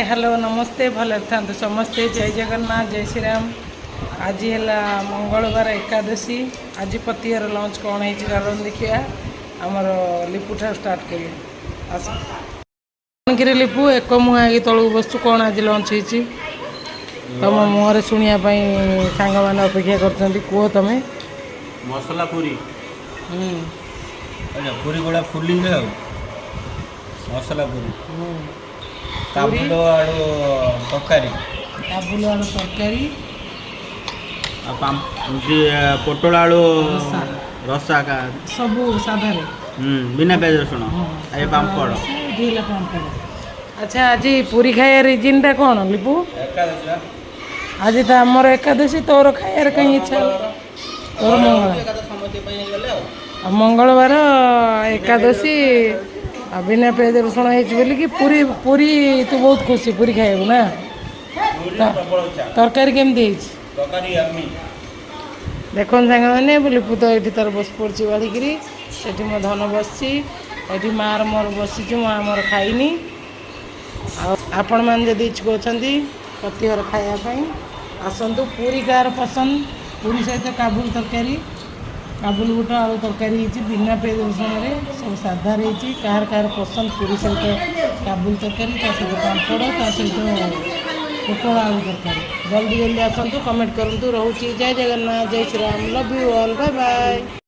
Hello नमस्ते भले था समस्ते जय जगन्नाथ जय श्री राम। आज है मंगलवार एकादशी। आज पतिर लंच कौन है देखिए आमर लिपु ठा स्टार्ट करिए आस लिपु एक मुहा तलू बसु कौन आज लंच हो तुम मुहर शुणापी सांग मैंने अपेक्षा कर तुम मसला पूरी पूरी गुड़ा फुली मसला पूरी काबुल आलू तरकारी काबुल आलू तरकारी पोटल आलू रसा का सब साधार बिना प्याज रसुण ये पापड़। अच्छा आज पूरी खाया रिजिन टा कौन लिपु आज तो आमर एकादशी तोर खायार कहीं इच्छा तोर मंगलवार एकादशी बिना प्याज रसुण बोल कि पूरी पूरी तू बहुत खुशी पूरी खाइबू ना तरकारी केमती देख सांग मैंने लिपु तो ये तार बस पड़ी बाढ़ी से मो धन बस मार मोर बसीचु मोर खाइनी आपण मैंने जब इच्छुक अच्छा पतिहर खायापी आसतु पूरी कार पसंद पूरी सहित काबुल तरकारी काबुल बुट आलू तरकारी बिना प्याज रसुण सब साधा रही कहार कहार पसंद पूरी सहित काबुल तरकारी सहित पापड़ सहित पोटल आलू तरकारी जल्दी जल्दी आसतु कमेंट करूँ। रोचे जय जगन्नाथ जय Shri Ram love you all bye bye.